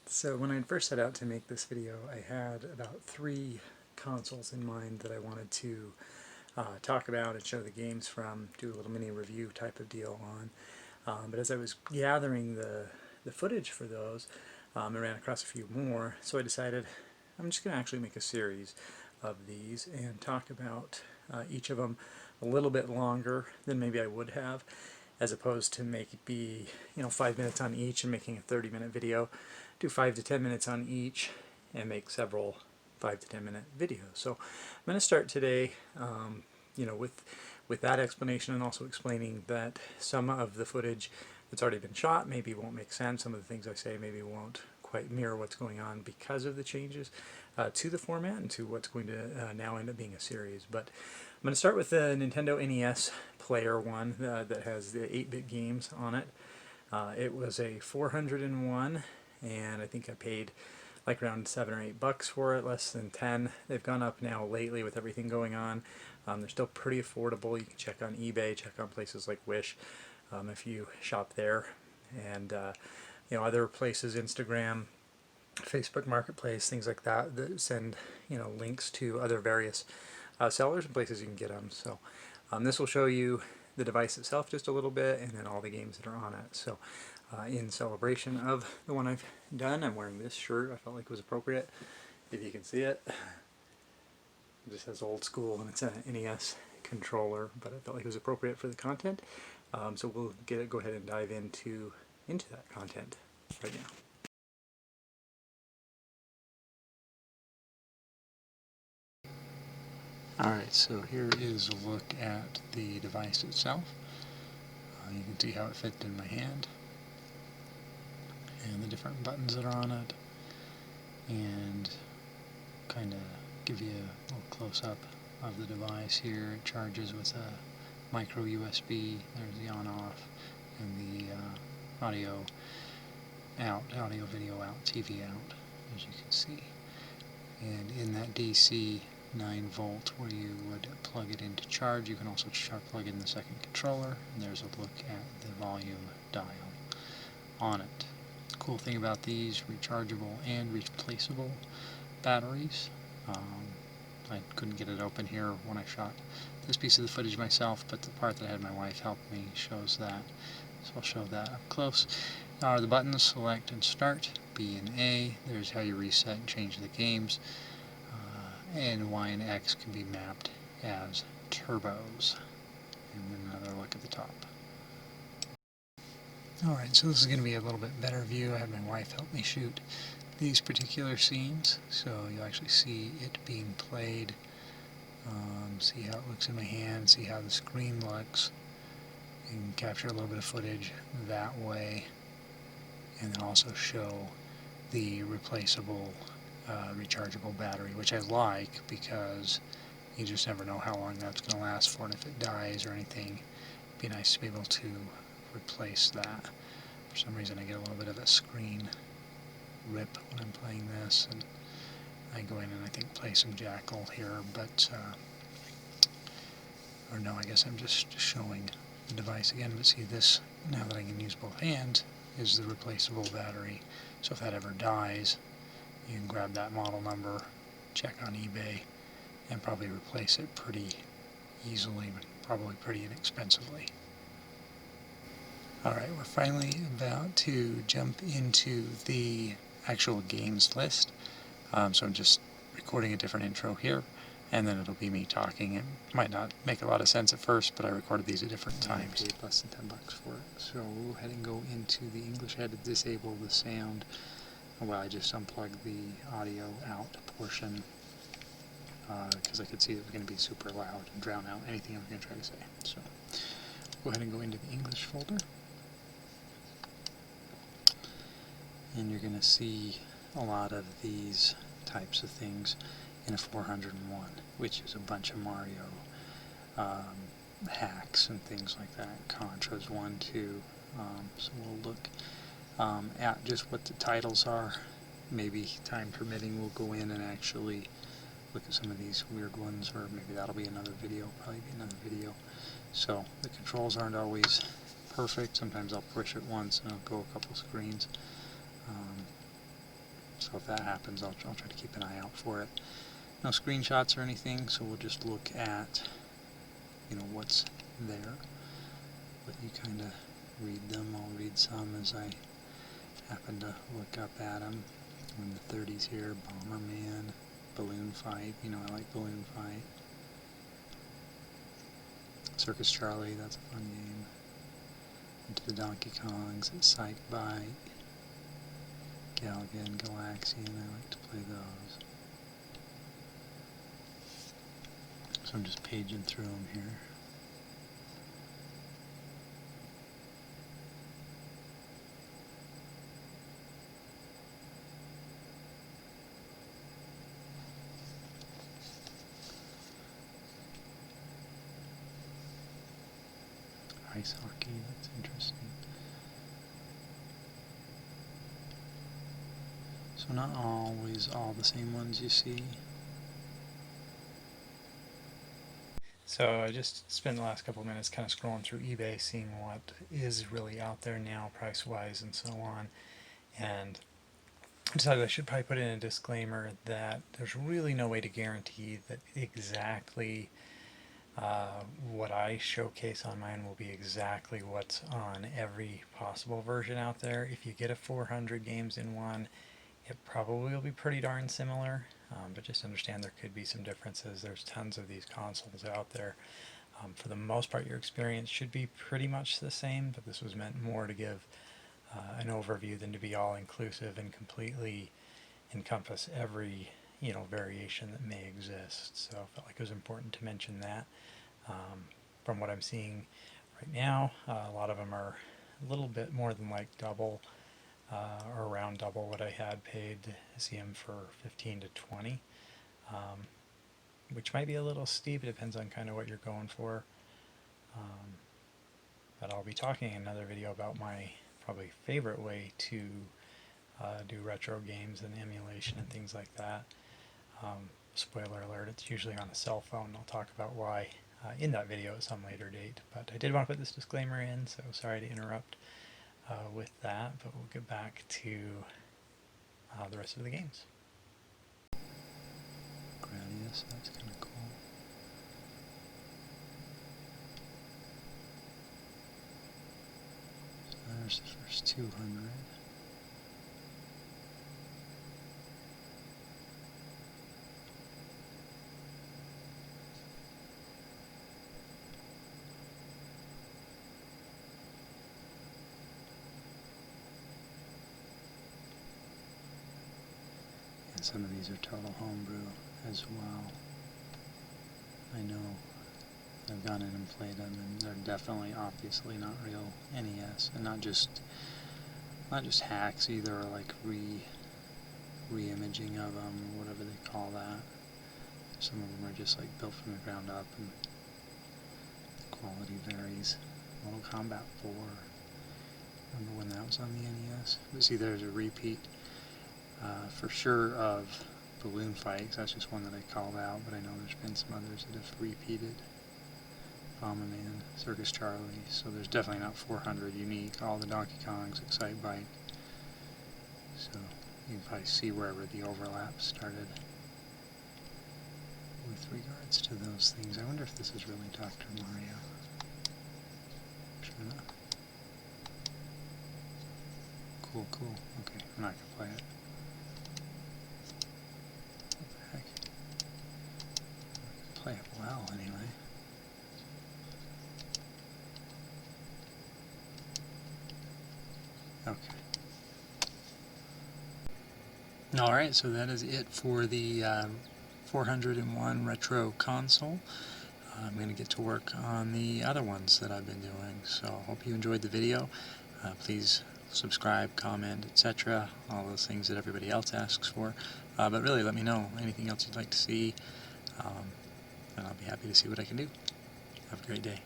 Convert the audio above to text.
So when I first set out to make this video, I had about 3 consoles in mind that I wanted to talk about and show the games from, do a little mini review type of deal on. But as I was gathering the footage for those, I ran across a few more, so I decided I'm just going to actually make a series of these and talk about each of them a little bit longer than maybe I would have, as opposed to make it be 5 minutes on each and making a 30-minute video. Do 5 to 10 minutes on each and make several 5 to 10 minute videos. So I'm going to start today with that explanation, and also explaining that some of the footage that's already been shot maybe won't make sense. Some of the things I say maybe won't quite mirror what's going on because of the changes to the format and to what's going to now end up being a series. But I'm going to start with the Nintendo NES player one that has the 8-bit games on it. It was a 401, and I think I paid like around $7 or $8 for it, less than 10. They've gone up now lately with everything going on. They're still pretty affordable. You can check on eBay, check on places like Wish if you shop there, and other places, Instagram, Facebook Marketplace, things like that, that send links to other various sellers and places you can get them. So this will show you the device itself just a little bit, and then all the games that are on it. So in celebration of the one I've done, I'm wearing this shirt. I felt like it was appropriate, if you can see it. It just says old school, and it's an NES controller, but I felt like it was appropriate for the content. So we'll go ahead and dive into that content right now. Alright, so here is a look at the device itself. You can see how it fits in my hand, and the different buttons that are on it, and kind of give you a little close-up of the device here. It charges with a micro USB. There's the on-off, and the audio out, audio video out, TV out, as you can see. And in that DC 9 volt where you would plug it into charge, you can also plug in the second controller, and there's a look at the volume dial on it. Cool thing about these rechargeable and replaceable batteries, I couldn't get it open here when I shot this piece of the footage myself, but the part that I had my wife help me shows that, so I'll show that up close. Now are the buttons: select and start, B and A. There's how you reset and change the games, and Y and X can be mapped as turbos. And then another look at the top. Alright, so this is going to be a little bit better view. I had my wife help me shoot these particular scenes, so you'll actually see it being played, see how it looks in my hand, see how the screen looks, and capture a little bit of footage that way, and then also show the replaceable rechargeable battery, which I like because you just never know how long that's going to last for, and if it dies or anything, it'd be nice to be able to replace that. For some reason I get a little bit of a screen rip when I'm playing this, and I go in and I think play some Jackal here, but or no, I guess I'm just showing the device again. But see, this, now that I can use both hands, is the replaceable battery, so if that ever dies, you can grab that model number, check on eBay, and probably replace it pretty easily, but probably pretty inexpensively. Alright, we're finally about to jump into the actual games list. So I'm just recording a different intro here, and then it'll be me talking. It might not make a lot of sense at first, but I recorded these at different times. I paid less than $10 for it. So we'll go ahead and go into the English. I had to disable the sound. Well, I just unplugged the audio out portion because I could see that it was going to be super loud and drown out anything I was going to try to say. So go ahead and go into the English folder, and you're going to see a lot of these types of things in a 401, which is a bunch of Mario hacks and things like that. Contras 1, 2. So we'll look at just what the titles are. Maybe time permitting we'll go in and actually look at some of these weird ones, or maybe that'll be another video, probably be another video. So the controls aren't always perfect. Sometimes I'll push it once and I'll go a couple screens. So if that happens, I'll try to keep an eye out for it. No screenshots or anything, so we'll just look at, you know, what's there. But you kind of read them. I'll read some as I happen to look up at them. We're in the 30s here. Bomberman, Balloon Fight. You know, I like Balloon Fight. Circus Charlie, that's a fun game. Into the Donkey Kongs, Psych Bite, Galaga and Galaxian, I like to play those. So I'm just paging through them here. Ice hockey, that's interesting. So not always all the same ones you see. So I just spent the last couple of minutes kind of scrolling through eBay, seeing what is really out there now, price-wise and so on. And I decided I should probably put in a disclaimer that there's really no way to guarantee that exactly what I showcase on mine will be exactly what's on every possible version out there. If you get a 400 games in one, it probably will be pretty darn similar, but just understand there could be some differences. There's tons of these consoles out there. For the most part, your experience should be pretty much the same, but this was meant more to give an overview than to be all-inclusive and completely encompass every, you know, variation that may exist. So I felt like it was important to mention that. From what I'm seeing right now, a lot of them are a little bit more than like double or around double what I had paid. I see them for 15 to 20, which might be a little steep. It depends on kind of what you're going for. But I'll be talking in another video about my probably favorite way to do retro games and emulation and things like that. Spoiler alert, it's usually on a cell phone. I'll talk about why in that video at some later date. But I did want to put this disclaimer in, so sorry to interrupt with that, but we'll get back to the rest of the games. Gradius, that's kind of cool. So there's the first 200. Some of these are total homebrew as well. I know I've gone in and played them, and they're definitely, obviously, not real NES, and not just hacks either, or like re-imaging of them, or whatever they call that. Some of them are just like built from the ground up, and the quality varies. Mortal Kombat 4. Remember when that was on the NES? But see, there's a repeat. For sure of Balloon Fight, 'cause that's just one that I called out, but I know there's been some others that have repeated. Bomberman, Circus Charlie, so there's definitely not 400 unique. All the Donkey Kongs, Excite Bite, so you can probably see wherever the overlap started with regards to those things. I wonder if this is really Dr. Mario. Sure enough. Cool, cool. Okay, I'm not gonna play it. Play it well, anyway. Okay. Alright, so that is it for the 401 Retro console. I'm going to get to work on the other ones that I've been doing, so I hope you enjoyed the video. Please subscribe, comment, etc., all those things that everybody else asks for. But really, let me know anything else you'd like to see. And I'll be happy to see what I can do. Have a great day.